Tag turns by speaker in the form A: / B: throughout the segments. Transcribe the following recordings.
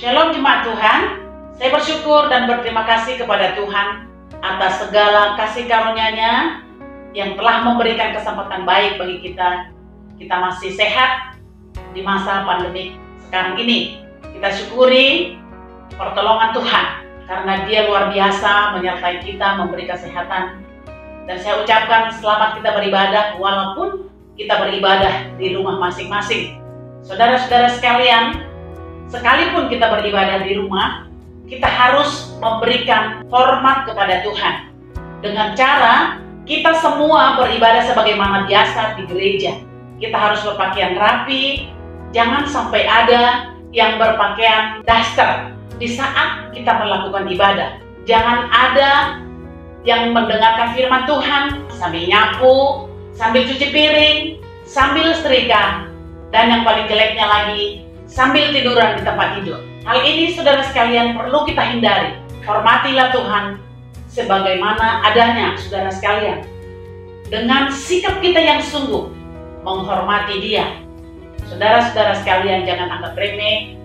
A: Shalom jemaat Tuhan, saya bersyukur dan berterima kasih kepada Tuhan atas segala kasih karunia-Nya yang telah memberikan kesempatan baik bagi kita. Kita masih sehat di masa pandemik sekarang ini. Kita syukuri pertolongan Tuhan karena Dia luar biasa menyertai kita, memberi kesehatan. Dan saya ucapkan selamat kita beribadah walaupun kita beribadah di rumah masing-masing. Saudara-saudara sekalian, sekalipun kita beribadah di rumah, kita harus memberikan hormat kepada Tuhan dengan cara kita semua beribadah sebagaimana biasa di gereja. Kita harus berpakaian rapi, jangan sampai ada yang berpakaian daster di saat kita melakukan ibadah. Jangan ada yang mendengarkan firman Tuhan sambil nyapu, sambil cuci piring, sambil setrika, dan yang paling jeleknya lagi, sambil tiduran di tempat tidur. Hal ini saudara sekalian perlu kita hindari. Hormatilah Tuhan sebagaimana adanya saudara sekalian. Dengan sikap kita yang sungguh menghormati Dia. Saudara-saudara sekalian, jangan anggap remeh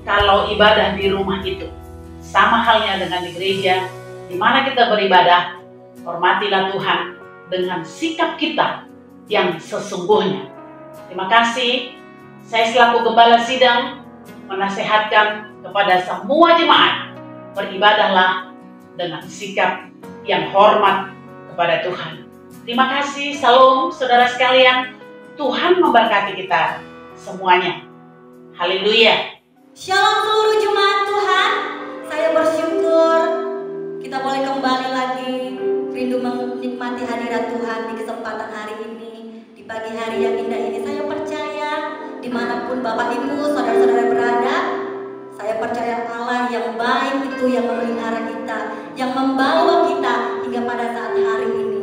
A: kalau ibadah di rumah itu. Sama halnya dengan di gereja, di mana kita beribadah, hormatilah Tuhan dengan sikap kita yang sesungguhnya. Terima kasih. Saya selaku Gembala Sidang menasihatkan kepada semua jemaat, beribadahlah dengan sikap yang hormat kepada Tuhan. Terima kasih. Salam saudara sekalian. Tuhan memberkati kita semuanya. Haleluya.
B: Shalom seluruh jemaat Tuhan. Saya bersyukur kita boleh kembali lagi rindu menikmati hadirat Tuhan di kesempatan hari ini, di pagi hari yang indah ini. Saya percaya dimanapun Bapak Ibu saudara-saudara berada, saya percaya Allah yang baik itu yang memelihara kita, yang membawa kita hingga pada saat hari ini.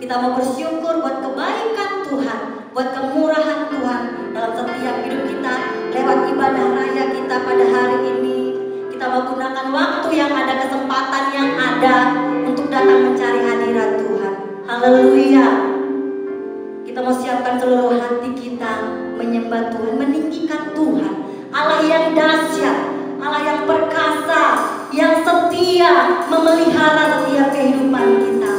B: Kita mau bersyukur buat kebaikan Tuhan, buat kemurahan Tuhan dalam setiap hidup kita. Lewat ibadah raya kita pada hari ini, kita mau gunakan waktu yang ada, kesempatan yang ada untuk datang mencari hadirat Tuhan. Haleluya. Kita mau siapkan seluruh hati kita menyembah Tuhan, meninggikan Tuhan, Allah yang dahsyat, Allah yang perkasa, yang setia, memelihara setiap kehidupan kita.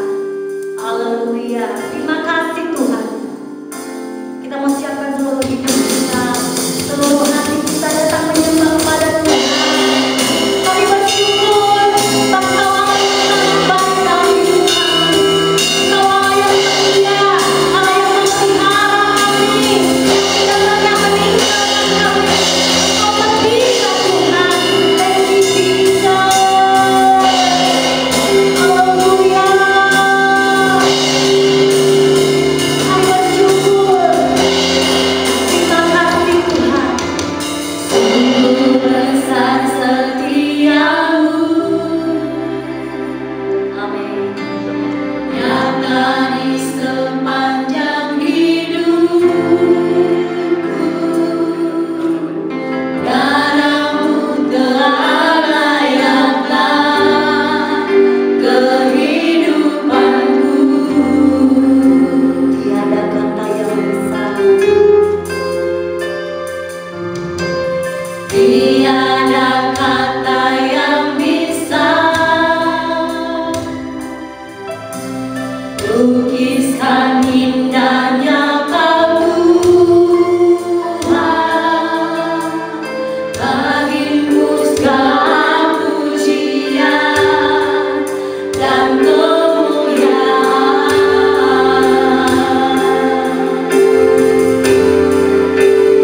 B: Haleluya. Terima kasih Tuhan. Kita mau siapkan seluruh hidup kita, seluruh hati kita datang menyembah kepada Tuhan. Kami bersyukur bangsa Allah yang baik dalam hidup kami. Kau Allah yang setia, Allah yang memelihara kami, dan Allah yang meninggalkan kami. Kau setia Tuhan. Thank you Jesus. Haleluya. Kami bersyukur. Terima kasih Tuhan. Sungguh besar setiamu. Amin. Nyata di sepanjang hidupku, darahmu telah layakkan kehidupanku. Tiada kata yang bisa, tiada kata yang bisa lukiskan indahnya Kau Tuhan. Bagimu segala pujian dan kemuliaan.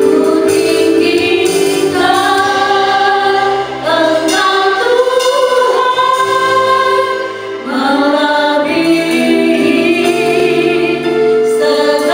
B: Ku tinggikan Engkau Tuhan, melebihi segala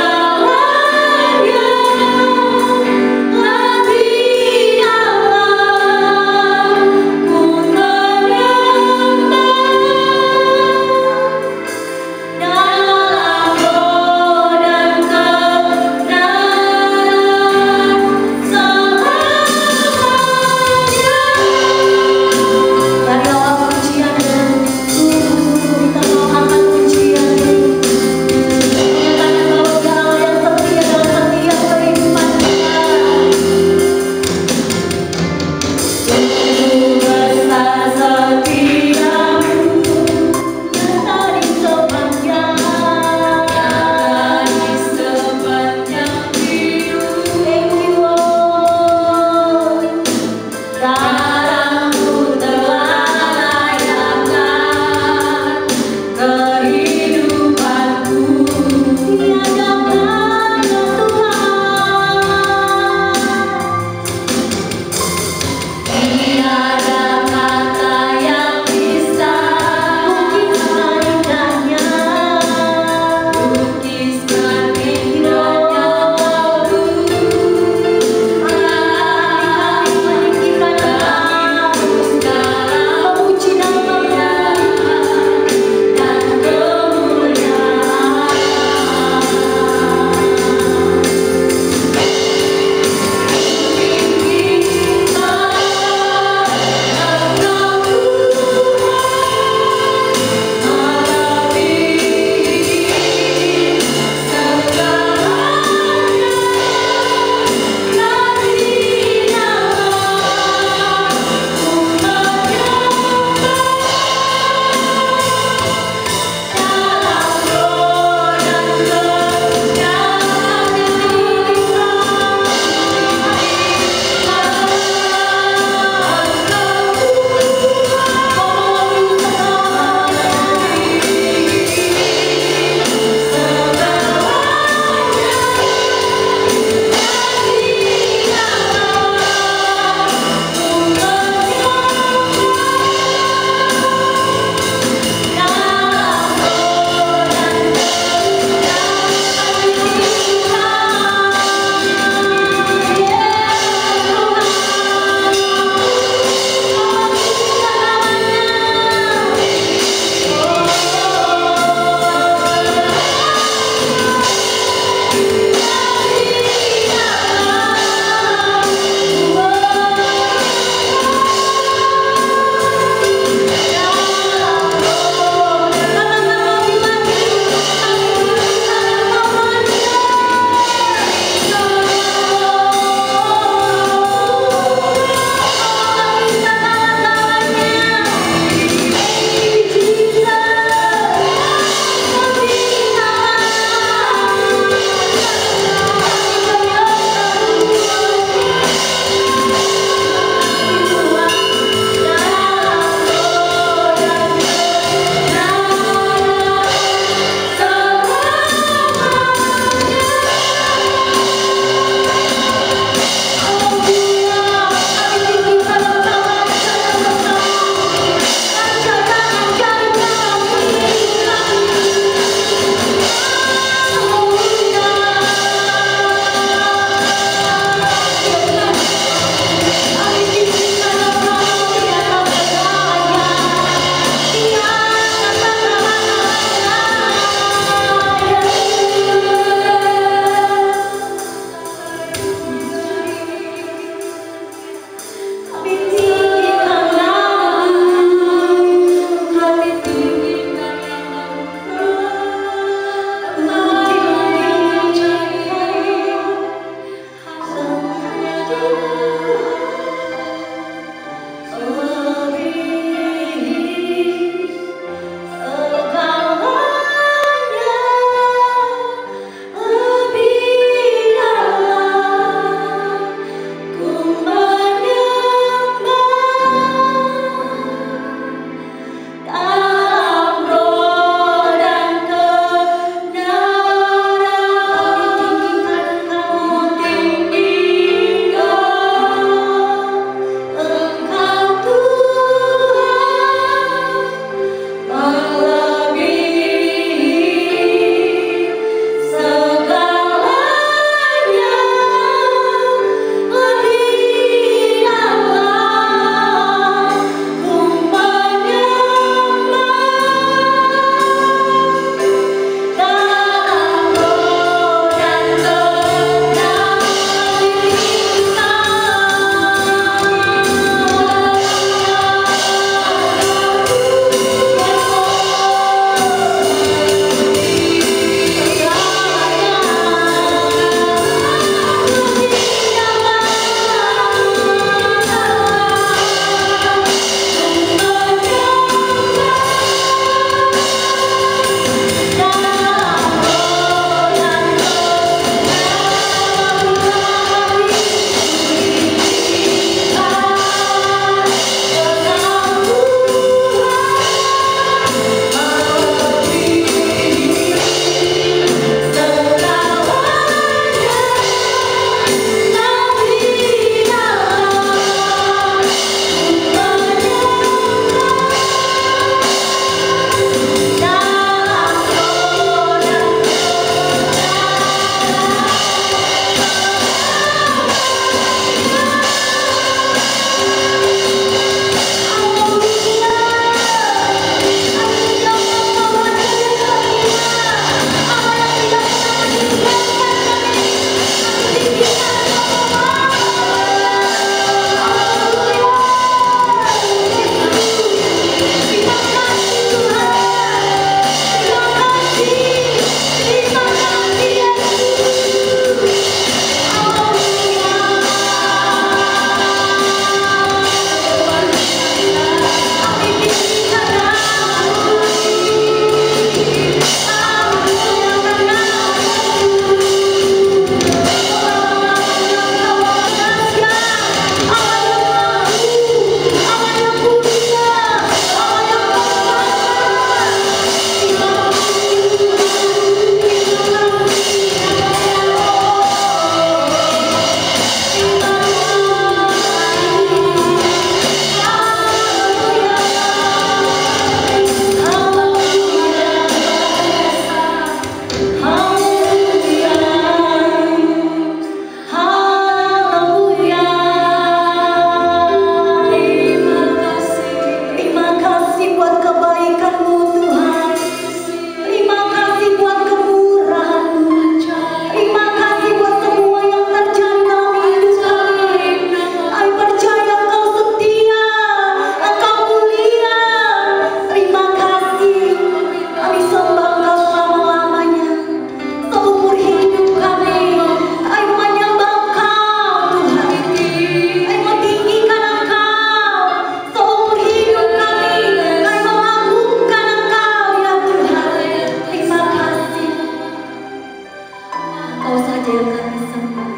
B: saja yang kami sembah.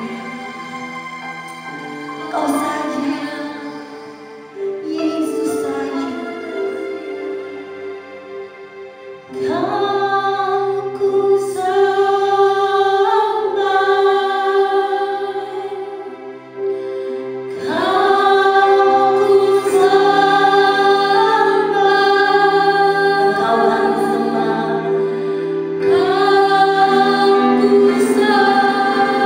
B: Engkau saja, Yesus saja. Kau ku sembah, kau ku sembah, engkau kami sembah, kau ku sembah.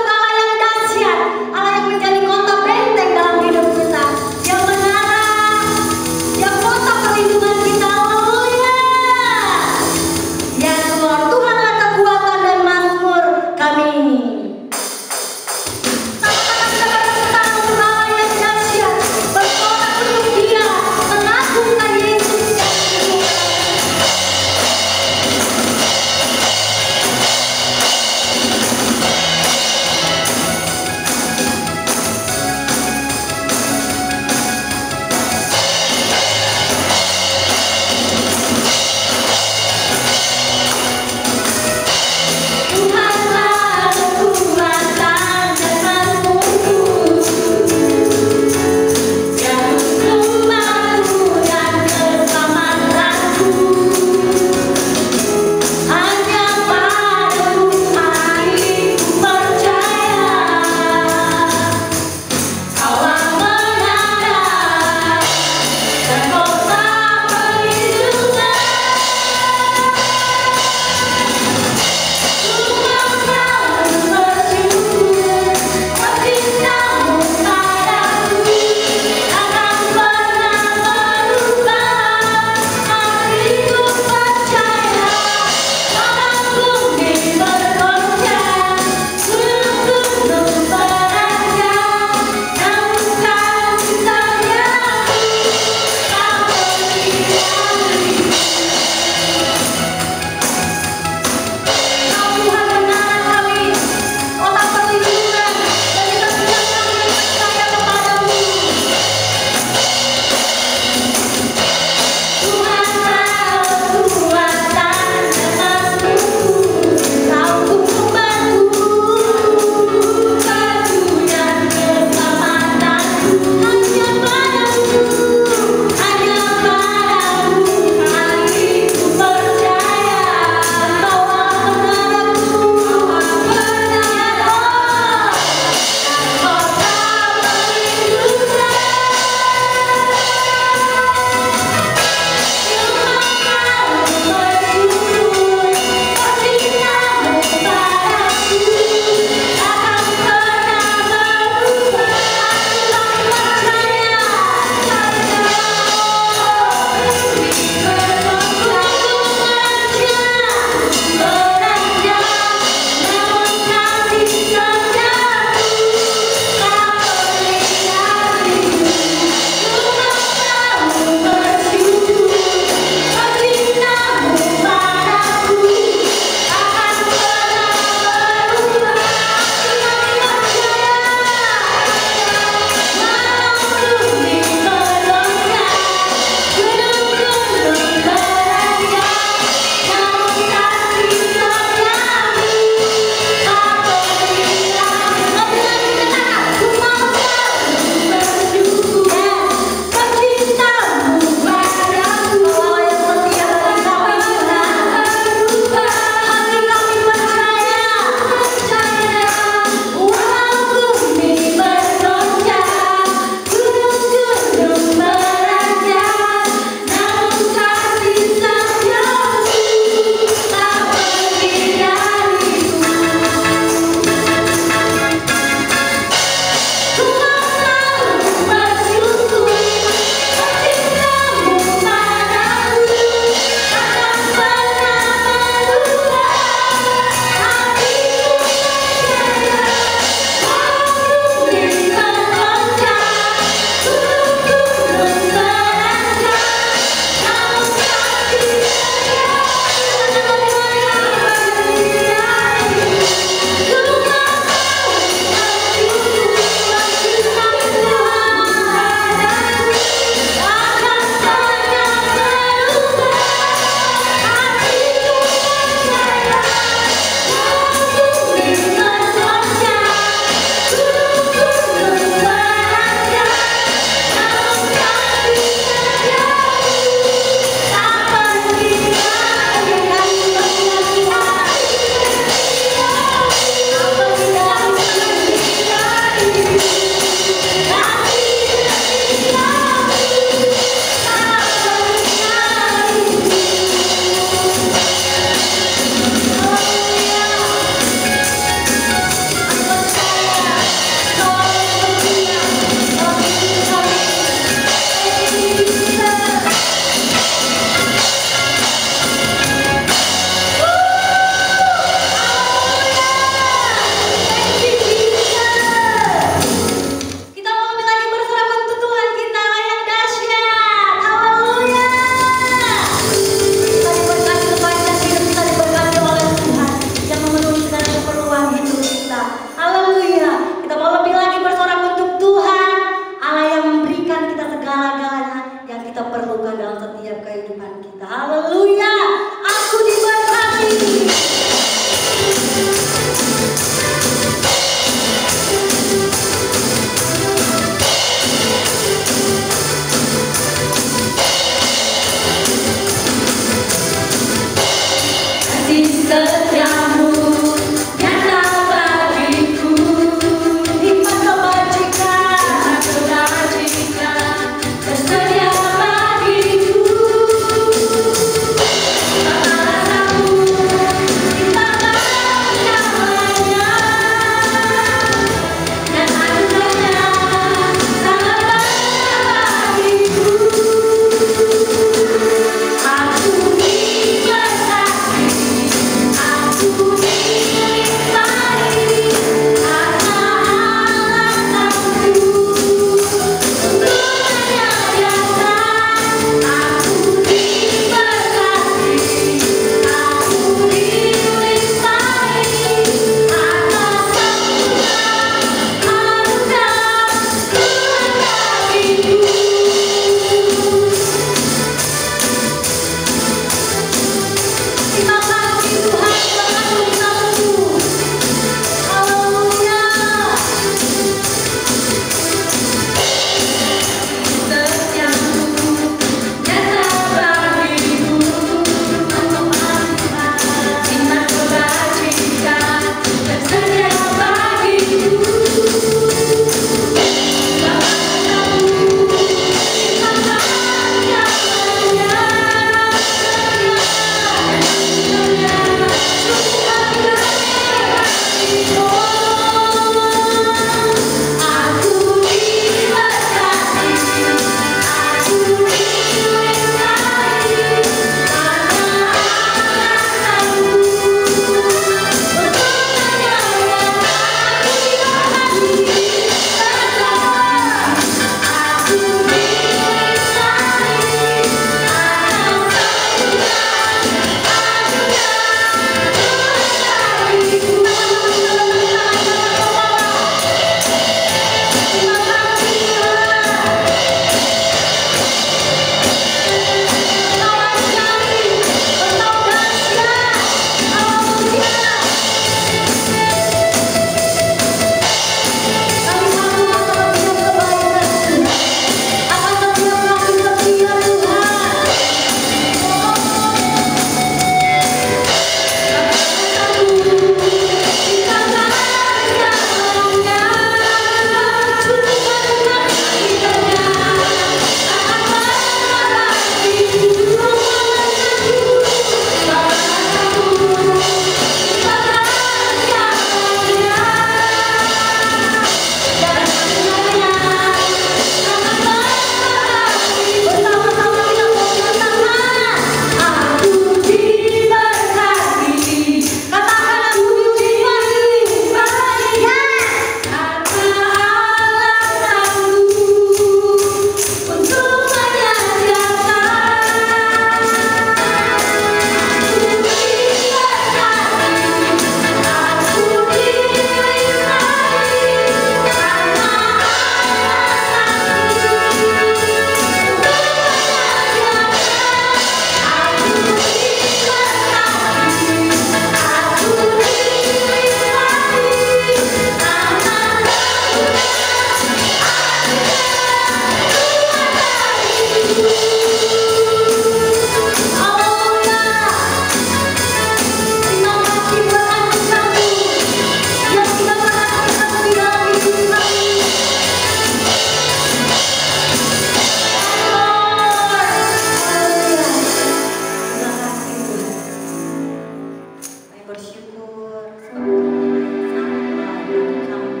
B: bersyukur sebab Kau Allah yang sangat baik bagi kami.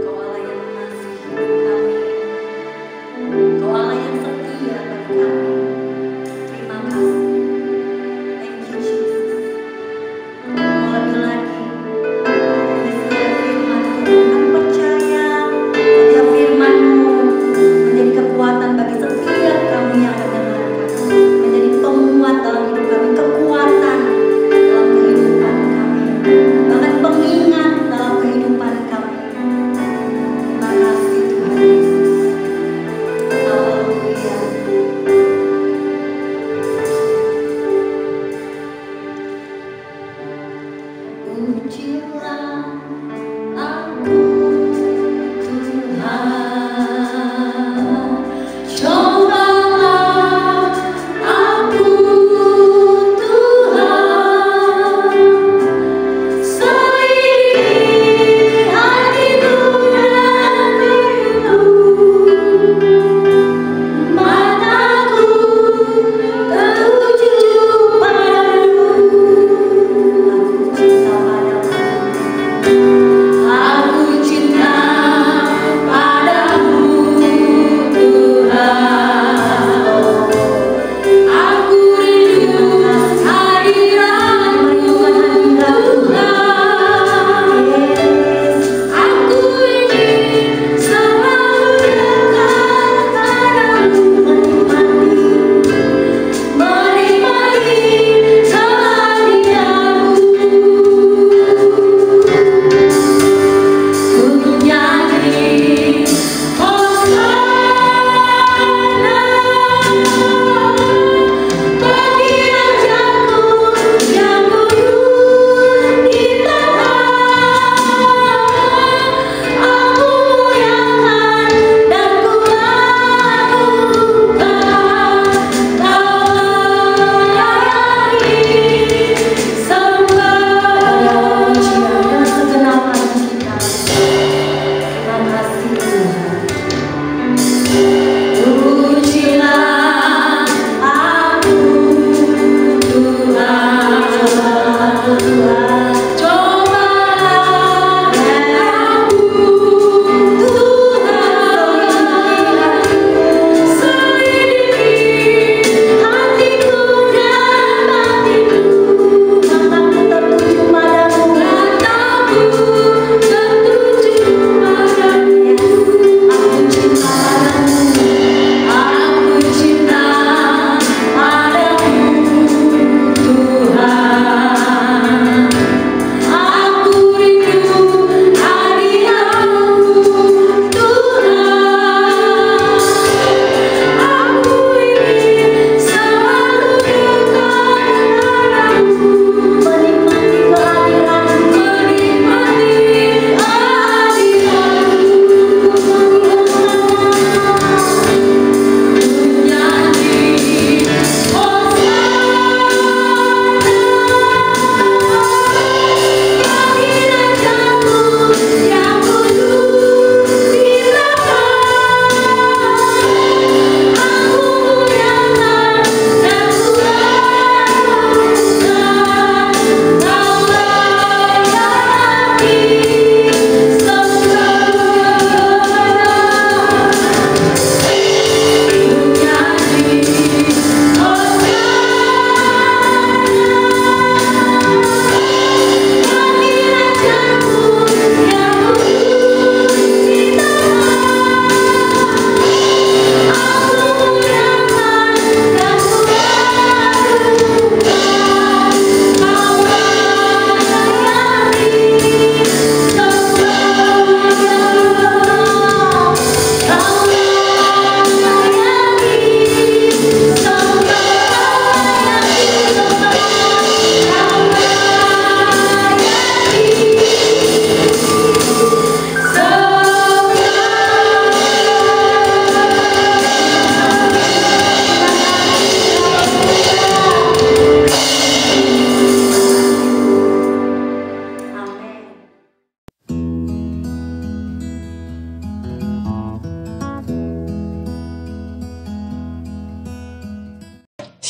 B: Kau Allah yang mengasihi kami. Kau Allah yang setia bagi kami. Terima kasih. Thank you Jesus. Mau lebih lagi isi firman Tuhan, percaya setiap firman-Mu menjadi kekuatan bagi setiap kami yang mendengarkan, menjadi penguat dalam hidup kami, kekuatan dalam kehidupan kami, bahkan pengingat dalam kehidupan kami. Terima kasih Tuhan Yesus. Haleluya. Ujilah aku Tuhan, cobalah aku Tuhan, selidiki hatiku dan rindu, mataku tertuju padamu, aku cinta padamu.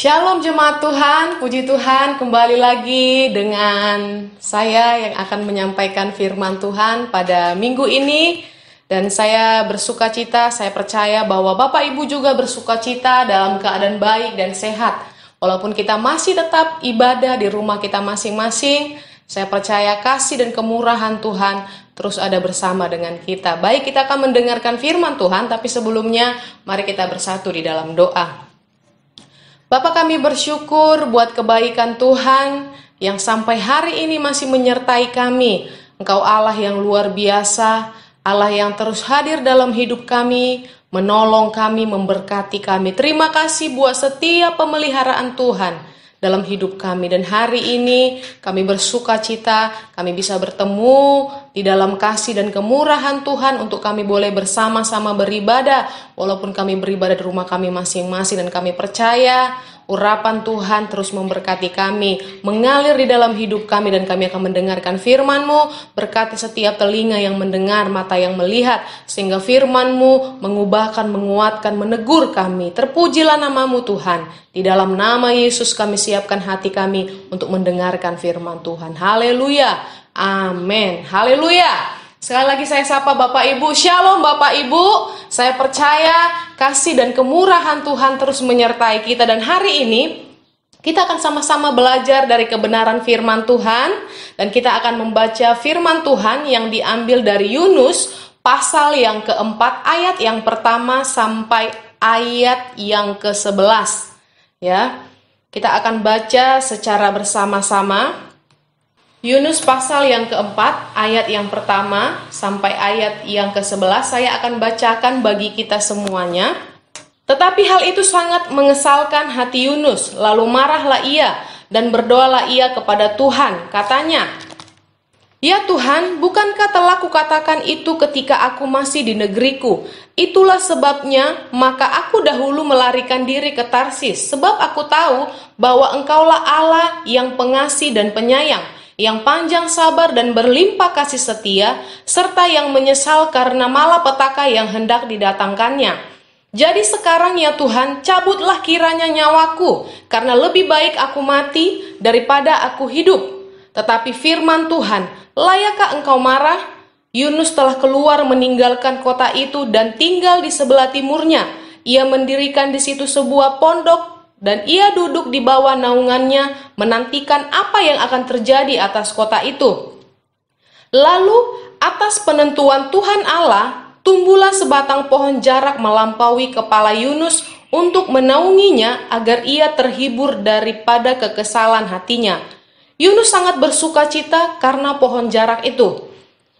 C: Shalom jemaat Tuhan, puji Tuhan, kembali lagi dengan saya yang akan menyampaikan firman Tuhan pada minggu ini. Dan saya bersuka cita, saya percaya bahwa Bapak Ibu juga bersuka cita dalam keadaan baik dan sehat. Walaupun kita masih tetap ibadah di rumah kita masing-masing, saya percaya kasih dan kemurahan Tuhan terus ada bersama dengan kita. Baik, kita akan mendengarkan firman Tuhan, tapi sebelumnya mari kita bersatu di dalam doa. Bapa, kami bersyukur buat kebaikan Tuhan yang sampai hari ini masih menyertai kami. Engkau Allah yang luar biasa, Allah yang terus hadir dalam hidup kami, menolong kami, memberkati kami. Terima kasih buat setiap pemeliharaan Tuhan dalam hidup kami. Dan hari ini kami bersuka cita, kami bisa bertemu di dalam kasih dan kemurahan Tuhan untuk kami boleh bersama-sama beribadah. Walaupun kami beribadah di rumah kami masing-masing, dan kami percaya urapan Tuhan terus memberkati kami, mengalir di dalam hidup kami, dan kami akan mendengarkan firman-Mu. Berkati setiap telinga yang mendengar, mata yang melihat, sehingga firman-Mu mengubahkan, menguatkan, menegur kami. Terpujilah nama-Mu Tuhan. Di dalam nama Yesus kami siapkan hati kami untuk mendengarkan firman Tuhan. Haleluya, amin, haleluya. Sekali lagi saya sapa Bapak Ibu, Shalom Bapak Ibu. Saya percaya kasih dan kemurahan Tuhan terus menyertai kita. Dan hari ini kita akan sama-sama belajar dari kebenaran firman Tuhan. Dan kita akan membaca firman Tuhan yang diambil dari Yunus pasal yang keempat, ayat yang pertama sampai ayat yang ke-11. Ya, kita akan baca secara bersama-sama. Yunus pasal yang keempat, ayat yang pertama sampai ayat yang ke-11, saya akan bacakan bagi kita semuanya. Tetapi hal itu sangat mengesalkan hati Yunus, lalu marahlah ia dan berdoalah ia kepada Tuhan. Katanya, "Ya Tuhan, bukankah telah kukatakan itu ketika aku masih di negeriku? Itulah sebabnya maka aku dahulu melarikan diri ke Tarsis, sebab aku tahu bahwa Engkaulah Allah yang pengasih dan penyayang, yang panjang sabar dan berlimpah kasih setia, serta yang menyesal karena malapetaka yang hendak didatangkannya. Jadi sekarang ya Tuhan, cabutlah kiranya nyawaku, karena lebih baik aku mati daripada aku hidup." Tetapi firman Tuhan, "Layakkah engkau marah? Yunus telah keluar meninggalkan kota itu dan tinggal di sebelah timurnya. Ia mendirikan di situ sebuah pondok, dan ia duduk di bawah naungannya menantikan apa yang akan terjadi atas kota itu. Lalu atas penentuan Tuhan Allah, tumbuhlah sebatang pohon jarak melampaui kepala Yunus untuk menaunginya agar ia terhibur daripada kekesalan hatinya. Yunus sangat bersuka cita karena pohon jarak itu.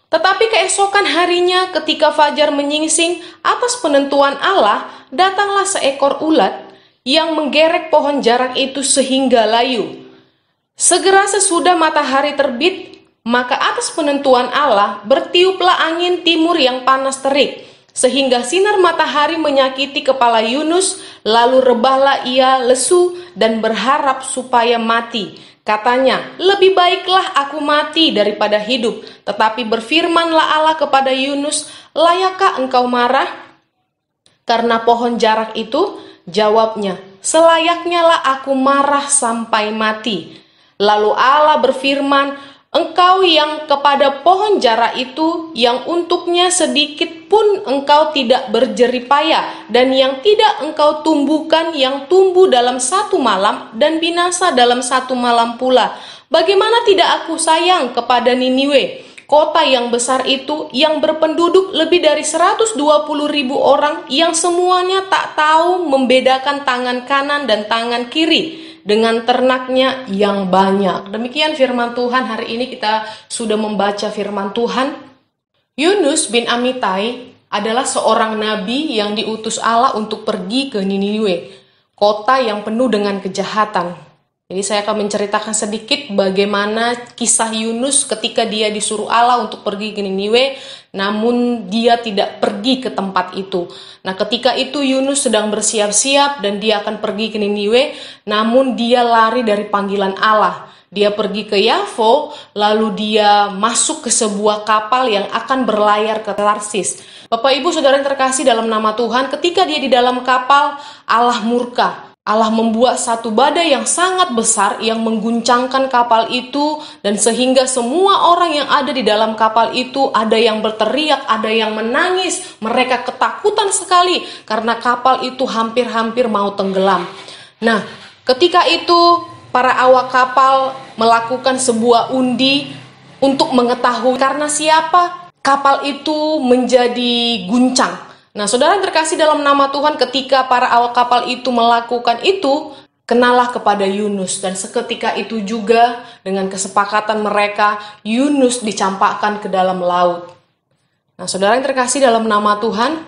C: Tetapi keesokan harinya ketika fajar menyingsing atas penentuan Allah, datanglah seekor ulat yang menggerek pohon jarak itu sehingga layu. Segera sesudah matahari terbit, maka atas penentuan Allah bertiuplah angin timur yang panas terik, sehingga sinar matahari menyakiti kepala Yunus, lalu rebahlah ia lesu dan berharap supaya mati. Katanya, "Lebih baiklah aku mati daripada hidup." Tetapi berfirmanlah Allah kepada Yunus, "Layakkah engkau marah karena pohon jarak itu?" Jawabnya, "Selayaknya lah aku marah sampai mati." Lalu Allah berfirman, "Engkau yang kepada pohon jarak itu, yang untuknya sedikit pun engkau tidak berjeripaya, dan yang tidak engkau tumbuhkan, yang tumbuh dalam satu malam dan binasa dalam satu malam pula. Bagaimana tidak aku sayang kepada Niniwe, kota yang besar itu, yang berpenduduk lebih dari 120.000 orang, yang semuanya tak tahu membedakan tangan kanan dan tangan kiri, dengan ternaknya yang banyak." Demikian firman Tuhan. Hari ini kita sudah membaca firman Tuhan. Yunus bin Amittai adalah seorang nabi yang diutus Allah untuk pergi ke Niniwe, kota yang penuh dengan kejahatan. Jadi saya akan menceritakan sedikit bagaimana kisah Yunus ketika dia disuruh Allah untuk pergi ke Niniwe, namun dia tidak pergi ke tempat itu. Nah, ketika itu Yunus sedang bersiap-siap dan dia akan pergi ke Niniwe, namun dia lari dari panggilan Allah. Dia pergi ke Yafo, lalu dia masuk ke sebuah kapal yang akan berlayar ke Tarsis. Bapak Ibu Saudara yang terkasih dalam nama Tuhan, ketika dia di dalam kapal, Allah murka. Allah membuat satu badai yang sangat besar yang mengguncangkan kapal itu, dan sehingga semua orang yang ada di dalam kapal itu ada yang berteriak, ada yang menangis. Mereka ketakutan sekali karena kapal itu hampir-hampir mau tenggelam. Nah, ketika itu para awak kapal melakukan sebuah undi untuk mengetahui karena siapa kapal itu menjadi guncang. Nah, saudara yang terkasih dalam nama Tuhan, ketika para awak kapal itu melakukan itu, kenalah kepada Yunus. Dan seketika itu juga dengan kesepakatan mereka, Yunus dicampakkan ke dalam laut. Nah, saudara yang terkasih dalam nama Tuhan,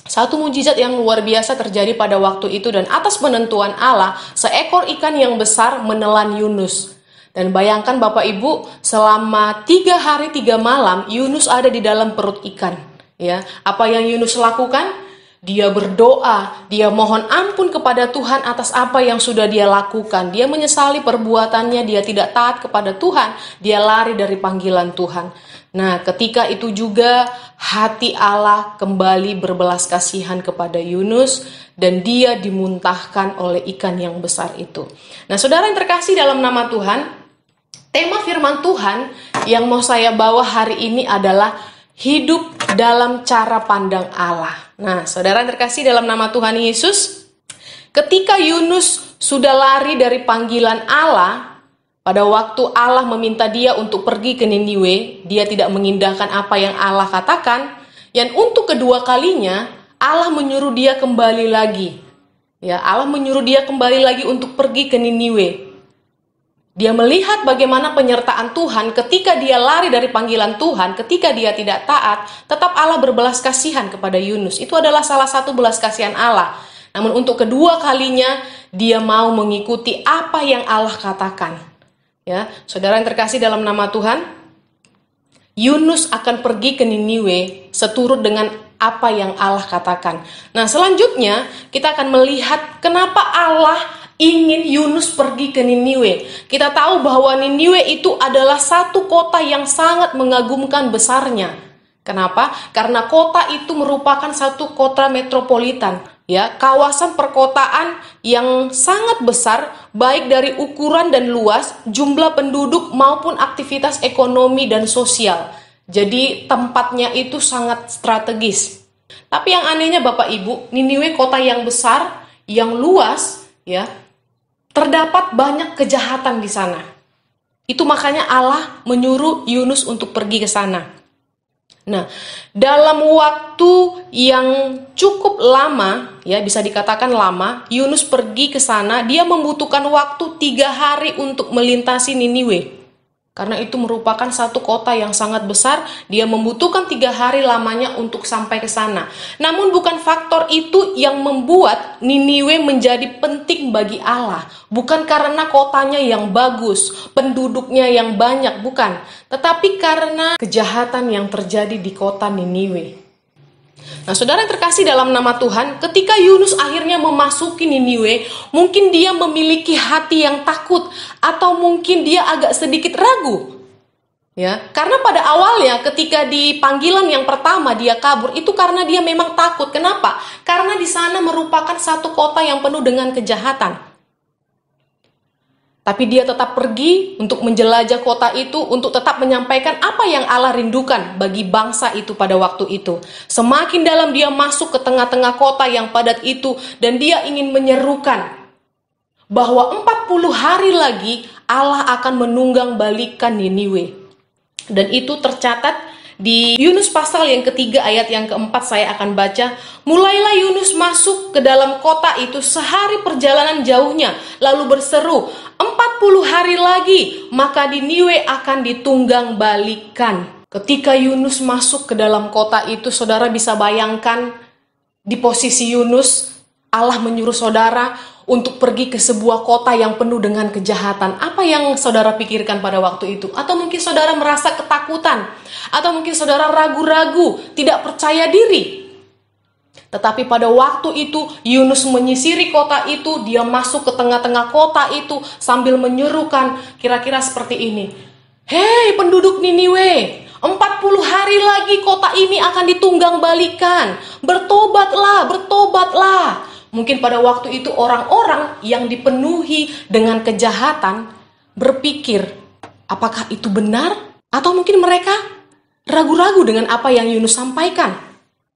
C: satu mujizat yang luar biasa terjadi pada waktu itu, dan atas penentuan Allah, seekor ikan yang besar menelan Yunus. Dan bayangkan Bapak Ibu, selama 3 hari 3 malam, Yunus ada di dalam perut ikan. Ya, apa yang Yunus lakukan? Dia berdoa, dia mohon ampun kepada Tuhan atas apa yang sudah dia lakukan. Dia menyesali perbuatannya, dia tidak taat kepada Tuhan, dia lari dari panggilan Tuhan. Nah, ketika itu juga hati Allah kembali berbelas kasihan kepada Yunus, dan dia dimuntahkan oleh ikan yang besar itu. Nah, saudara yang terkasih dalam nama Tuhan, tema firman Tuhan yang mau saya bawa hari ini adalah hidup dalam cara pandang Allah. Nah, saudara terkasih dalam nama Tuhan Yesus, ketika Yunus sudah lari dari panggilan Allah, pada waktu Allah meminta dia untuk pergi ke Niniwe, dia tidak mengindahkan apa yang Allah katakan, dan untuk kedua kalinya Allah menyuruh dia kembali lagi. Ya, Allah menyuruh dia kembali lagi untuk pergi ke Niniwe. Dia melihat bagaimana penyertaan Tuhan ketika dia lari dari panggilan Tuhan, ketika dia tidak taat, tetap Allah berbelas kasihan kepada Yunus. Itu adalah salah satu belas kasihan Allah. Namun untuk kedua kalinya, dia mau mengikuti apa yang Allah katakan. Ya, saudara yang terkasih dalam nama Tuhan, Yunus akan pergi ke Niniwe seturut dengan apa yang Allah katakan. Nah, selanjutnya kita akan melihat kenapa Allah ingin Yunus pergi ke Niniwe. Kita tahu bahwa Niniwe itu adalah satu kota yang sangat mengagumkan besarnya. Kenapa? Karena kota itu merupakan satu kota metropolitan, ya, kawasan perkotaan yang sangat besar, baik dari ukuran dan luas, jumlah penduduk maupun aktivitas ekonomi dan sosial. Jadi tempatnya itu sangat strategis. Tapi yang anehnya Bapak Ibu, Niniwe kota yang besar, yang luas, ya, terdapat banyak kejahatan di sana. Itu makanya Allah menyuruh Yunus untuk pergi ke sana. Nah, dalam waktu yang cukup lama, ya bisa dikatakan lama, Yunus pergi ke sana, dia membutuhkan waktu 3 hari untuk melintasi Niniwe. Karena itu merupakan satu kota yang sangat besar, dia membutuhkan 3 hari lamanya untuk sampai ke sana. Namun bukan faktor itu yang membuat Niniwe menjadi penting bagi Allah. Bukan karena kotanya yang bagus, penduduknya yang banyak, bukan. Tetapi karena kejahatan yang terjadi di kota Niniwe. Nah, saudara yang terkasih dalam nama Tuhan, ketika Yunus akhirnya memasuki Niniwe, mungkin dia memiliki hati yang takut, atau mungkin dia agak sedikit ragu. Ya, karena pada awalnya ketika di panggilan yang pertama dia kabur, itu karena dia memang takut. Kenapa? Karena di sana merupakan satu kota yang penuh dengan kejahatan. Tapi dia tetap pergi untuk menjelajah kota itu, untuk tetap menyampaikan apa yang Allah rindukan bagi bangsa itu pada waktu itu. Semakin dalam dia masuk ke tengah-tengah kota yang padat itu, dan dia ingin menyerukan bahwa 40 hari lagi Allah akan menunggang balikan Niniwe. Dan itu tercatat di Yunus pasal yang ketiga ayat yang keempat, saya akan baca. Mulailah Yunus masuk ke dalam kota itu sehari perjalanan jauhnya, lalu berseru, 40 hari lagi, maka Niniwe akan ditunggang balikan. Ketika Yunus masuk ke dalam kota itu, saudara bisa bayangkan di posisi Yunus, Allah menyuruh saudara untuk pergi ke sebuah kota yang penuh dengan kejahatan. Apa yang saudara pikirkan pada waktu itu? Atau mungkin saudara merasa ketakutan? Atau mungkin saudara ragu-ragu, tidak percaya diri? Tetapi pada waktu itu, Yunus menyisiri kota itu, dia masuk ke tengah-tengah kota itu sambil menyerukan kira-kira seperti ini. Hei penduduk Niniwe, 40 hari lagi kota ini akan ditunggang balikan. Bertobatlah, bertobatlah. Mungkin pada waktu itu orang-orang yang dipenuhi dengan kejahatan berpikir, apakah itu benar? Atau mungkin mereka ragu-ragu dengan apa yang Yunus sampaikan.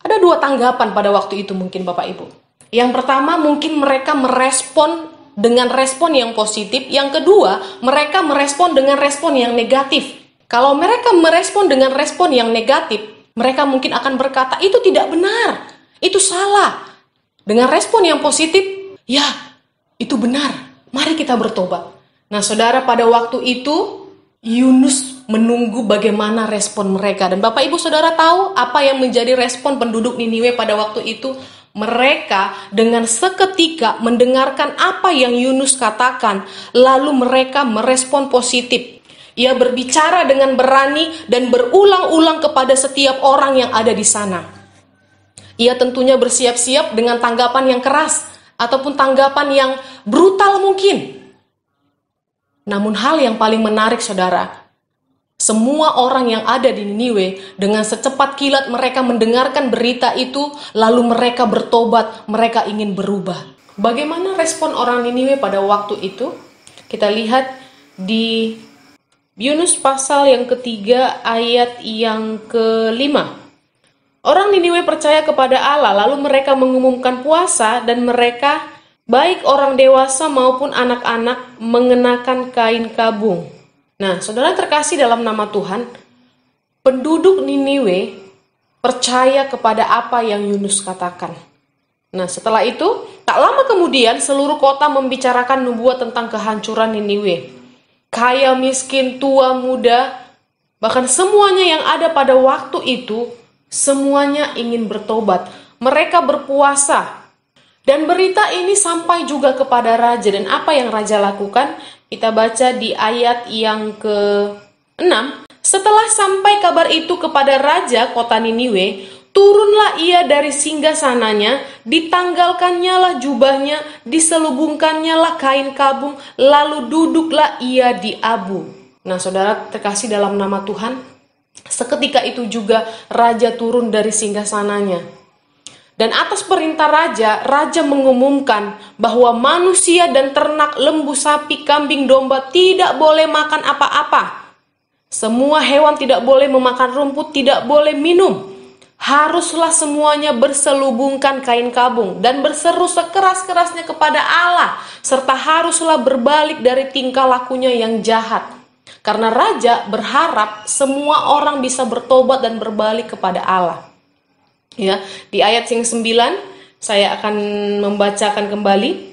C: Ada dua tanggapan pada waktu itu mungkin Bapak Ibu. Yang pertama, mungkin mereka merespon dengan respon yang positif. Yang kedua, mereka merespon dengan respon yang negatif. Kalau mereka merespon dengan respon yang negatif, mereka mungkin akan berkata, itu tidak benar, itu salah. Dengan respon yang positif, ya, itu benar, mari kita bertobat. Nah, saudara, pada waktu itu, Yunus menunggu bagaimana respon mereka. Dan Bapak Ibu Saudara tahu apa yang menjadi respon penduduk Niniwe pada waktu itu? Mereka dengan seketika mendengarkan apa yang Yunus katakan, lalu mereka merespon positif. Ia berbicara dengan berani dan berulang-ulang kepada setiap orang yang ada di sana. Ia tentunya bersiap-siap dengan tanggapan yang keras ataupun tanggapan yang brutal mungkin. Namun hal yang paling menarik saudara, semua orang yang ada di Niniwe dengan secepat kilat mereka mendengarkan berita itu, lalu mereka bertobat, mereka ingin berubah. Bagaimana respon orang Niniwe pada waktu itu? Kita lihat di Yunus pasal yang ketiga ayat yang ke-5. Orang Niniwe percaya kepada Allah, lalu mereka mengumumkan puasa dan mereka, baik orang dewasa maupun anak-anak, mengenakan kain kabung. Nah, saudara terkasih dalam nama Tuhan, penduduk Niniwe percaya kepada apa yang Yunus katakan. Nah, setelah itu, tak lama kemudian seluruh kota membicarakan nubuat tentang kehancuran Niniwe. Kaya, miskin, tua, muda, bahkan semuanya yang ada pada waktu itu, semuanya ingin bertobat. Mereka berpuasa. Dan berita ini sampai juga kepada raja. Dan apa yang raja lakukan? Kita baca di ayat yang ke-6. Setelah sampai kabar itu kepada raja kota Niniwe, turunlah ia dari singgasananya, ditanggalkannya lah jubahnya, diselubungkannya lah kain kabung, lalu duduklah ia di abu. Nah, saudara terkasih dalam nama Tuhan, seketika itu juga raja turun dari singgasananya. Dan atas perintah raja, raja mengumumkan bahwa manusia dan ternak, lembu, sapi, kambing, domba tidak boleh makan apa-apa. Semua hewan tidak boleh memakan rumput, tidak boleh minum. Haruslah semuanya berselubungkan kain kabung dan berseru sekeras-kerasnya kepada Allah, serta haruslah berbalik dari tingkah lakunya yang jahat. Karena raja berharap semua orang bisa bertobat dan berbalik kepada Allah. Ya, di ayat yang 9 saya akan membacakan kembali.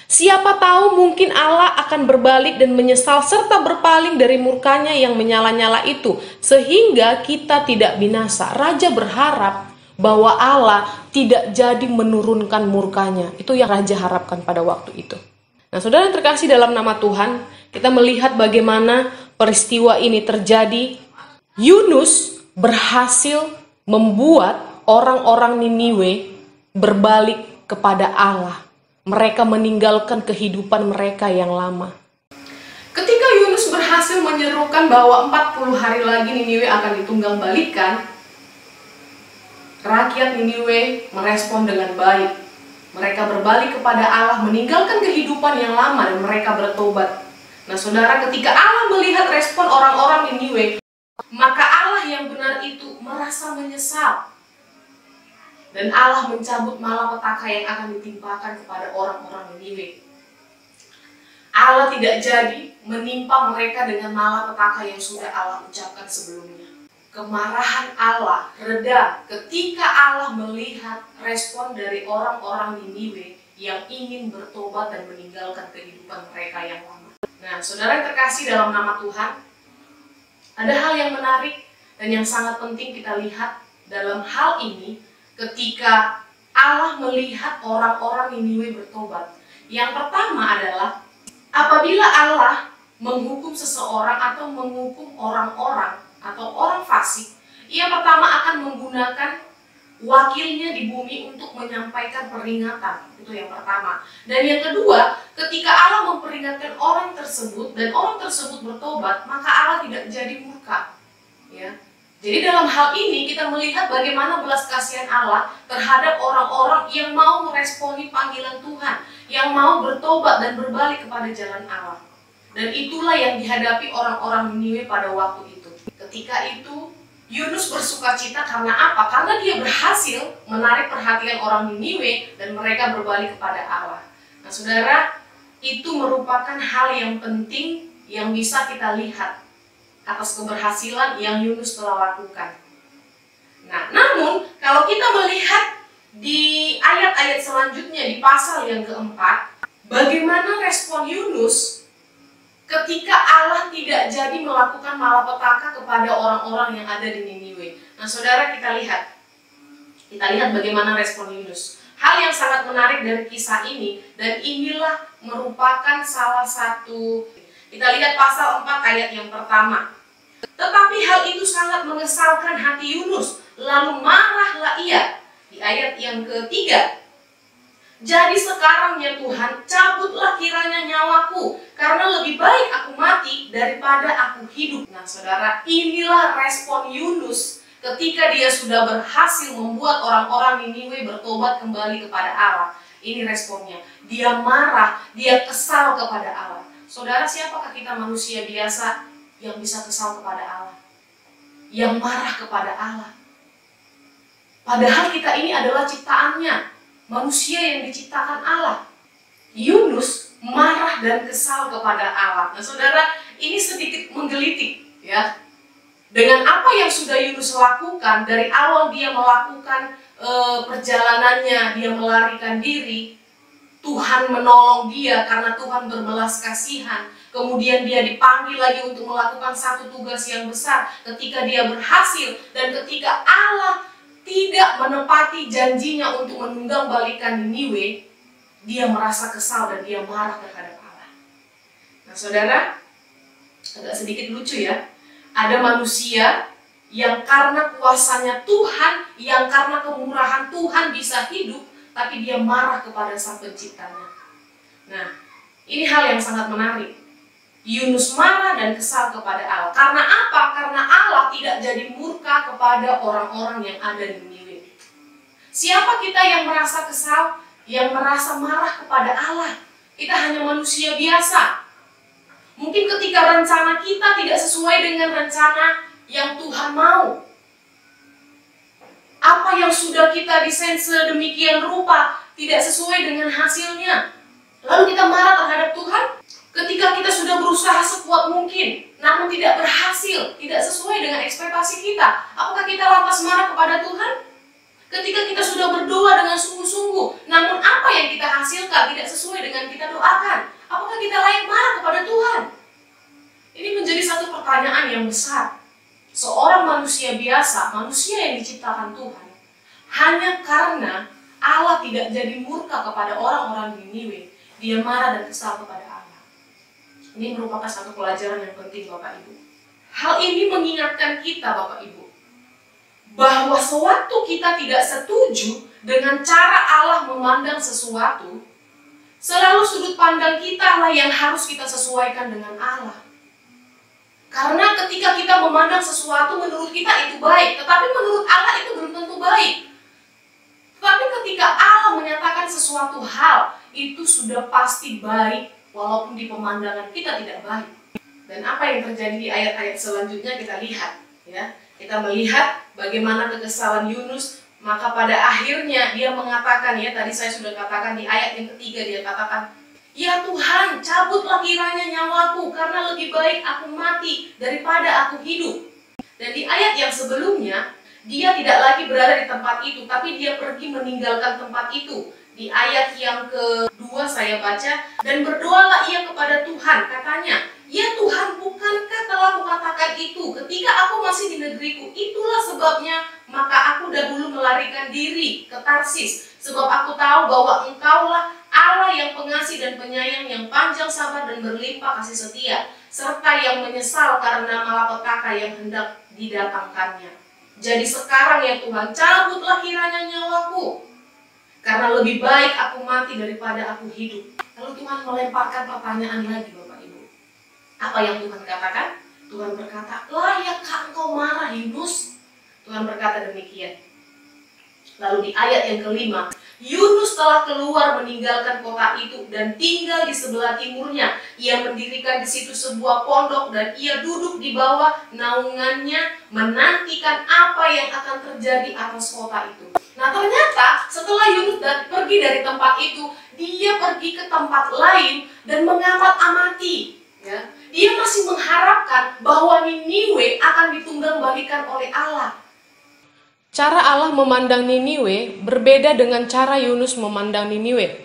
C: Siapa tahu mungkin Allah akan berbalik dan menyesal serta berpaling dari murkanya yang menyala-nyala itu, sehingga kita tidak binasa. Raja berharap bahwa Allah tidak jadi menurunkan murkanya. Itu yang raja harapkan pada waktu itu. Nah, saudara yang terkasih dalam nama Tuhan, kita melihat bagaimana peristiwa ini terjadi. Yunus berhasil membuat orang-orang Niniwe berbalik kepada Allah. Mereka meninggalkan kehidupan mereka yang lama. Ketika Yunus berhasil menyerukan bahwa 40 hari lagi Niniwe akan ditunggangbalikan, rakyat Niniwe merespon dengan baik. Mereka berbalik kepada Allah, meninggalkan kehidupan yang lama, dan mereka bertobat. Nah, saudara, ketika Allah melihat respon orang-orang Niniwe, maka Allah yang benar itu merasa menyesal. Dan Allah mencabut malapetaka yang akan ditimpakan kepada orang-orang Niniwe. Allah tidak jadi menimpa mereka dengan malapetaka yang sudah Allah ucapkan sebelumnya. Kemarahan Allah reda ketika Allah melihat respon dari orang-orang Niniwe yang ingin bertobat dan meninggalkan kehidupan mereka yang lama. Nah, saudara yang terkasih dalam nama Tuhan, ada hal yang menarik dan yang sangat penting kita lihat dalam hal ini ketika Allah melihat orang-orang Niniwe bertobat. Yang pertama adalah apabila Allah menghukum seseorang atau menghukum orang-orang atau orang fasik, ia pertama akan menggunakan wakilnya di bumi untuk menyampaikan peringatan. Itu yang pertama. Dan yang kedua, ketika Allah memperingatkan orang tersebut dan orang tersebut bertobat, maka Allah tidak jadi murka. Ya. Jadi dalam hal ini kita melihat bagaimana belas kasihan Allah terhadap orang-orang yang mau meresponi panggilan Tuhan, yang mau bertobat dan berbalik kepada jalan Allah. Dan itulah yang dihadapi orang-orang Niniwe pada waktu itu. Ketika itu Yunus bersukacita karena apa? Karena dia berhasil menarik perhatian orang Niniwe dan mereka berbalik kepada Allah. Nah saudara, itu merupakan hal yang penting yang bisa kita lihat atas keberhasilan yang Yunus telah lakukan. Nah, namun kalau kita melihat di ayat-ayat selanjutnya di pasal yang keempat, bagaimana respon Yunus ketika Allah tidak jadi melakukan malapetaka kepada orang-orang yang ada di Niniwe. Nah, saudara, kita lihat bagaimana respon Yunus. Hal yang sangat menarik dari kisah ini, dan inilah merupakan salah satu, kita lihat pasal 4 ayat yang pertama. Tetapi hal itu sangat mengesalkan hati Yunus, lalu marahlah ia. Di ayat yang ketiga, jadi sekarang ya Tuhan, cabutlah kiranya nyawaku, karena lebih baik aku mati daripada aku hidup. Nah saudara, inilah respon Yunus ketika dia sudah berhasil membuat orang-orang Niniwe bertobat kembali kepada Allah. Ini responnya, dia marah, dia kesal kepada Allah. Saudara, siapakah kita manusia biasa yang bisa kesal kepada Allah, yang marah kepada Allah? Padahal kita ini adalah ciptaannya, manusia yang diciptakan Allah. Yunus marah dan kesal kepada Allah. Nah saudara, ini sedikit menggelitik ya. Dengan apa yang sudah Yunus lakukan, dari awal dia melakukan perjalanannya, dia melarikan diri, Tuhan menolong dia karena Tuhan berbelas kasihan. Kemudian dia dipanggil lagi untuk melakukan satu tugas yang besar ketika dia berhasil. Dan ketika Allah tidak menepati janjinya untuk menunggang balikan Niniwe, dia merasa kesal dan dia marah terhadap Allah. Nah saudara, agak sedikit lucu ya. Ada manusia yang karena kuasanya Tuhan, yang karena kemurahan Tuhan bisa hidup, tapi dia marah kepada Sang Penciptanya. Nah, ini hal yang sangat menarik. Yunus marah dan kesal kepada Allah. Karena apa? Karena Allah tidak jadi murka kepada orang-orang yang ada di Niniwe. Siapa kita yang merasa kesal, yang merasa marah kepada Allah? Kita hanya manusia biasa. Mungkin ketika rencana kita tidak sesuai dengan rencana yang Tuhan mau. Apa yang sudah kita desain sedemikian rupa tidak sesuai dengan hasilnya. Lalu kita marah terhadap Tuhan. Ketika kita sudah berusaha sekuat mungkin, namun tidak berhasil, tidak sesuai dengan ekspektasi kita, apakah kita lantas marah kepada Tuhan? Ketika kita sudah berdoa dengan sungguh-sungguh, namun apa yang kita hasilkan tidak sesuai dengan kita doakan, apakah kita layak marah kepada Tuhan? Ini menjadi satu pertanyaan yang besar. Seorang manusia biasa, manusia yang diciptakan Tuhan, hanya karena Allah tidak jadi murka kepada orang-orang Niniwe, dia marah dan kesal kepada Allah. Ini merupakan satu pelajaran yang penting Bapak Ibu. Hal ini mengingatkan kita Bapak Ibu, bahwa sewaktu kita tidak setuju dengan cara Allah memandang sesuatu, selalu sudut pandang kita lah yang harus kita sesuaikan dengan Allah. Karena ketika kita memandang sesuatu menurut kita itu baik, tetapi menurut Allah itu belum tentu baik. Tetapi ketika Allah menyatakan sesuatu hal, itu sudah pasti baik, walaupun di pemandangan kita tidak baik. Dan apa yang terjadi di ayat-ayat selanjutnya kita lihat, ya. Kita melihat bagaimana kekesalan Yunus, maka pada akhirnya dia mengatakan, ya tadi saya sudah katakan di ayat yang ketiga, dia katakan, ya Tuhan, cabutlah kiranya nyawaku, karena lebih baik aku mati daripada aku hidup. Dan di ayat yang sebelumnya, dia tidak lagi berada di tempat itu, tapi dia pergi meninggalkan tempat itu. Di ayat yang kedua saya baca, dan berdoalah ia kepada Tuhan, katanya, ya Tuhan, bukankah telah kukatakan itu ketika aku masih di negeriku? Itulah sebabnya maka aku dahulu melarikan diri ke Tarsis, sebab aku tahu bahwa Engkaulah Allah yang pengasih dan penyayang, yang panjang sabar dan berlimpah kasih setia, serta yang menyesal karena malapetaka yang hendak didatangkannya. Jadi sekarang ya Tuhan, cabutlah kiranya nyawaku, karena lebih baik aku mati daripada aku hidup. Lalu Tuhan melemparkan pertanyaan lagi Bapak Ibu. Apa yang Tuhan katakan? Tuhan berkata, layakkah engkau marah Yunus? Tuhan berkata demikian. Lalu di ayat yang kelima, Yunus telah keluar meninggalkan kota itu dan tinggal di sebelah timurnya. Ia mendirikan di situ sebuah pondok dan ia duduk di bawah naungannya menantikan apa yang akan terjadi atas kota itu. Nah, ternyata setelah Yunus pergi dari tempat itu, dia pergi ke tempat lain dan mengamat-amati. Ya. Dia masih mengharapkan bahwa Niniwe akan ditunggangbalikan oleh Allah. Cara Allah memandang Niniwe berbeda dengan cara Yunus memandang Niniwe.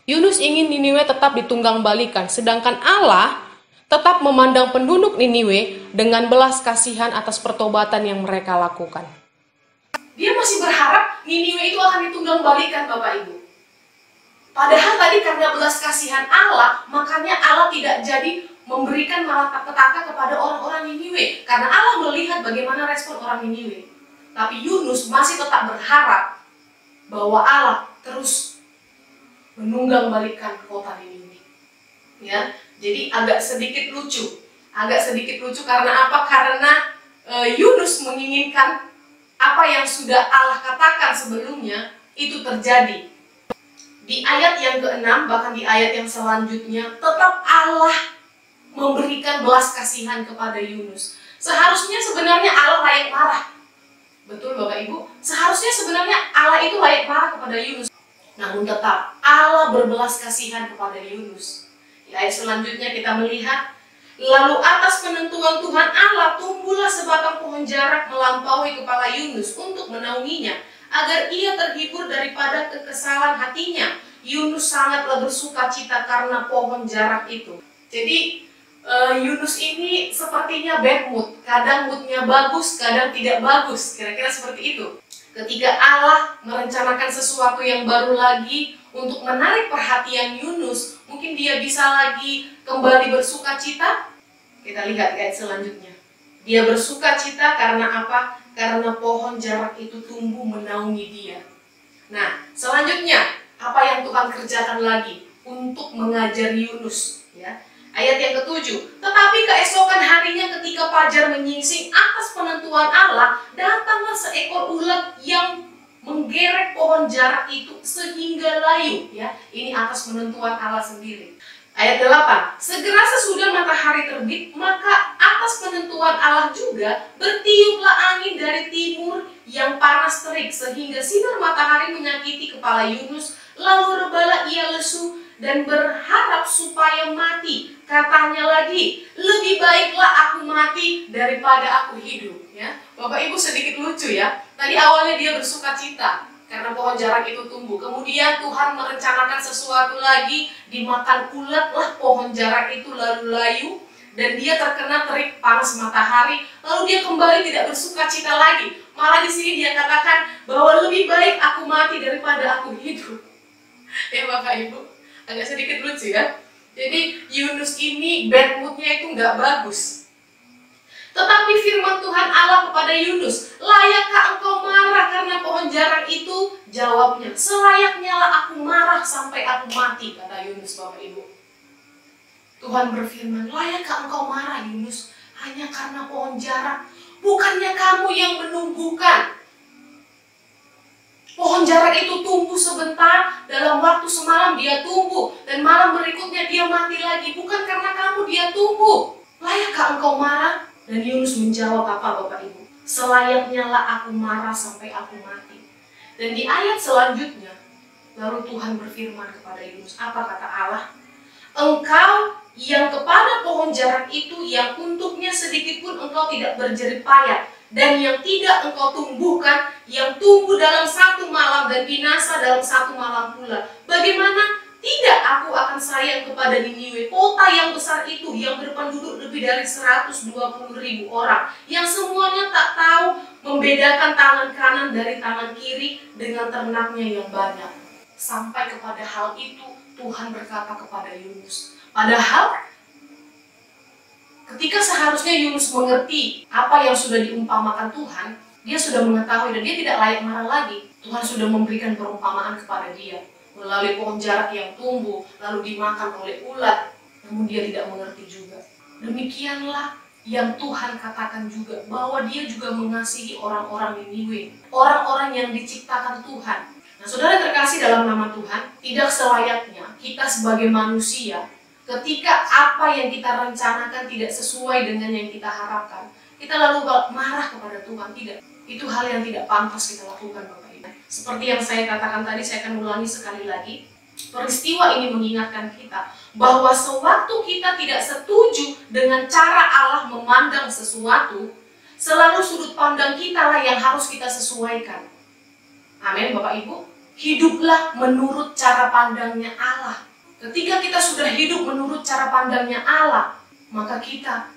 C: Yunus ingin Niniwe tetap ditunggangbalikan, sedangkan Allah tetap memandang penduduk Niniwe dengan belas kasihan atas pertobatan yang mereka lakukan. Dia masih berharap Niniwe itu akan ditunggangbalikan, Bapak Ibu. Padahal tadi karena belas kasihan Allah, makanya Allah tidak jadi memberikan malapetaka kepada orang-orang Niniwe. Karena Allah melihat bagaimana respon orang Niniwe. Tapi Yunus masih tetap berharap bahwa Allah terus menunggangbalikan kota Niniwe. Ya, jadi agak sedikit lucu karena apa? Karena Yunus menginginkan apa yang sudah Allah katakan sebelumnya itu terjadi. Di ayat yang ke-6, bahkan di ayat yang selanjutnya, tetap Allah memberikan belas kasihan kepada Yunus. Seharusnya sebenarnya Allah layak marah. Betul Bapak Ibu, seharusnya sebenarnya Allah itu layak marah kepada Yunus. Namun tetap Allah berbelas kasihan kepada Yunus. Di ayat selanjutnya kita melihat, lalu atas penentuan Tuhan Allah tumbuhlah sebatang pohon jarak melampaui kepala Yunus untuk menaunginya, agar ia terhibur daripada kekesalan hatinya. Yunus sangatlah bersuka cita karena pohon jarak itu. Jadi Yunus ini sepertinya bad mood, kadang moodnya bagus, kadang tidak bagus, kira-kira seperti itu. Ketika Allah merencanakan sesuatu yang baru lagi untuk menarik perhatian Yunus, mungkin dia bisa lagi kembali bersuka cita. Kita lihat ayat selanjutnya. Dia bersuka cita karena apa? Karena pohon jarak itu tumbuh menaungi dia. Nah, selanjutnya apa yang Tuhan kerjakan lagi untuk mengajar Yunus? Ya. Ayat yang ke-7, tetapi keesokan harinya ketika fajar menyingsing atas penentuan Allah, datanglah seekor ulat yang menggerek pohon jarak itu sehingga layu. Ya, ini atas penentuan Allah sendiri. Ayat 8, segera sesudah matahari terbit, maka atas penentuan Allah juga bertiuplah angin dari timur yang panas terik, sehingga sinar matahari menyakiti kepala Yunus, lalu rebalah ia lesu dan berharap supaya mati. Katanya lagi, lebih baiklah aku mati daripada aku hidup. Ya, Bapak Ibu sedikit lucu ya. Tadi awalnya dia bersuka cita karena pohon jarak itu tumbuh. Kemudian Tuhan merencanakan sesuatu lagi, dimakan ulatlah pohon jarak itu lalu layu, dan dia terkena terik panas matahari. Lalu dia kembali tidak bersuka cita lagi. Malah di sini dia katakan bahwa lebih baik aku mati daripada aku hidup. Ya Bapak Ibu, agak sedikit lucu ya. Jadi Yunus ini bad moodnya itu nggak bagus. Tetapi firman Tuhan Allah kepada Yunus, layakkah engkau marah karena pohon jarak itu? Jawabnya, selayaknya lah aku marah sampai aku mati, kata Yunus, Bapak Ibu. Tuhan berfirman, layakkah engkau marah Yunus hanya karena pohon jarak? Bukannya kamu yang menumbuhkan? Pohon jarak itu tumbuh sebentar, dalam waktu semalam dia tumbuh, dan malam berikutnya dia mati lagi. Bukan karena kamu dia tumbuh. Layakkah engkau marah? Dan Yunus menjawab apa Bapak Ibu? Selayaknya lah aku marah sampai aku mati. Dan di ayat selanjutnya, lalu Tuhan berfirman kepada Yunus, apa kata Allah? Engkau yang kepada pohon jarak itu, yang untuknya sedikit pun engkau tidak berjerih payah, dan yang tidak engkau tumbuhkan, yang tumbuh dalam satu malam dan binasa dalam satu malam pula. Bagaimana tidak aku akan sayang kepada Niniwe, kota yang besar itu, yang berpenduduk lebih dari 120.000 orang, yang semuanya tak tahu membedakan tangan kanan dari tangan kiri dengan ternaknya yang banyak. Sampai kepada hal itu Tuhan berkata kepada Yunus. Padahal ketika seharusnya Yunus mengerti apa yang sudah diumpamakan Tuhan, dia sudah mengetahui dan dia tidak layak marah lagi. Tuhan sudah memberikan perumpamaan kepada dia melalui pohon jarak yang tumbuh lalu dimakan oleh ulat, namun dia tidak mengerti juga. Demikianlah yang Tuhan katakan juga bahwa Dia juga mengasihi orang-orang Niniwe, orang-orang yang diciptakan Tuhan. Nah, saudara terkasih dalam nama Tuhan, tidak selayaknya kita sebagai manusia ketika apa yang kita rencanakan tidak sesuai dengan yang kita harapkan, kita lalu marah kepada Tuhan. Tidak, itu hal yang tidak pantas kita lakukan, Bapak Ibu. Seperti yang saya katakan tadi, saya akan ulangi sekali lagi. Peristiwa ini mengingatkan kita bahwa sewaktu kita tidak setuju dengan cara Allah memandang sesuatu, selalu sudut pandang kita lah yang harus kita sesuaikan. Amin, Bapak Ibu. Hiduplah menurut cara pandangnya Allah. Ketika kita sudah hidup menurut cara pandangnya Allah, maka kita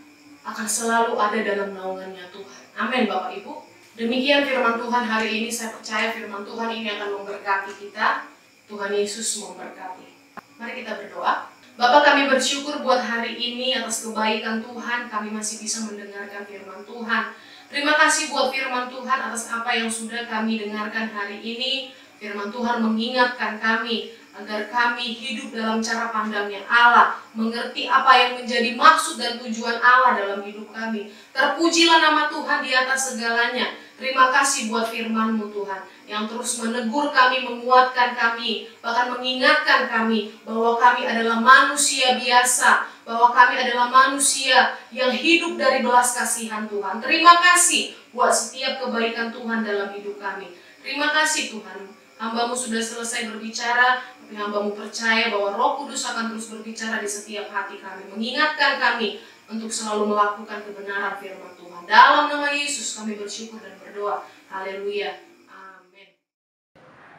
C: akan selalu ada dalam naungannya Tuhan. Amin, Bapak Ibu. Demikian firman Tuhan hari ini. Saya percaya firman Tuhan ini akan memberkati kita. Tuhan Yesus memberkati. Mari kita berdoa. Bapa, kami bersyukur buat hari ini atas kebaikan Tuhan. Kami masih bisa mendengarkan firman Tuhan. Terima kasih buat firman Tuhan atas apa yang sudah kami dengarkan hari ini. Firman Tuhan mengingatkan kami agar kami hidup dalam cara pandangnya Allah, mengerti apa yang menjadi maksud dan tujuan Allah dalam hidup kami. Terpujilah nama Tuhan di atas segalanya. Terima kasih buat firman-Mu Tuhan, yang terus menegur kami, menguatkan kami, bahkan mengingatkan kami bahwa kami adalah manusia biasa, bahwa kami adalah manusia yang hidup dari belas kasihan Tuhan. Terima kasih buat setiap kebaikan Tuhan dalam hidup kami. Terima kasih Tuhan. Hamba-Mu sudah selesai berbicara, tapi Hamba-Mu percaya bahwa Roh Kudus akan terus berbicara di setiap hati kami, mengingatkan kami untuk selalu melakukan kebenaran firman Tuhan. Dalam nama Yesus kami bersyukur dan berdoa. Haleluya. Amin.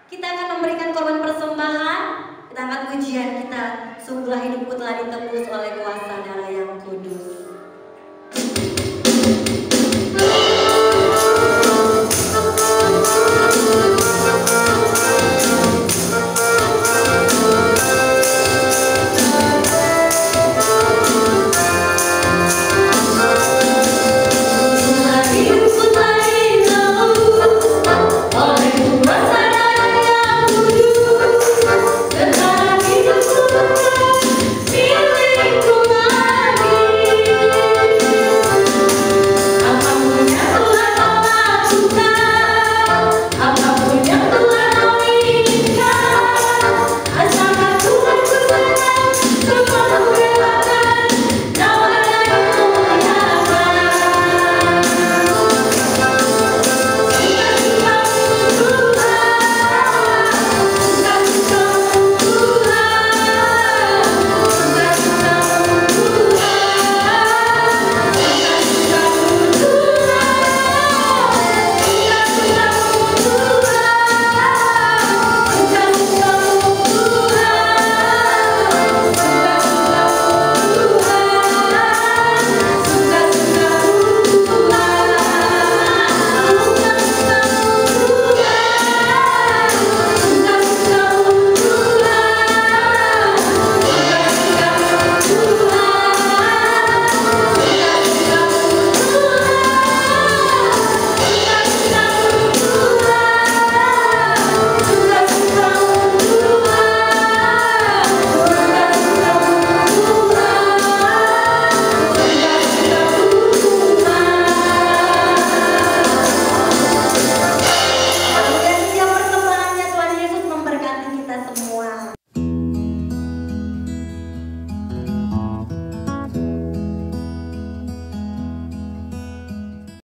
B: Kita akan memberikan korban persembahan. Kita angkat pujian kita. Sungguhlah hidupku telah ditebus oleh kuasa darah yang kudus.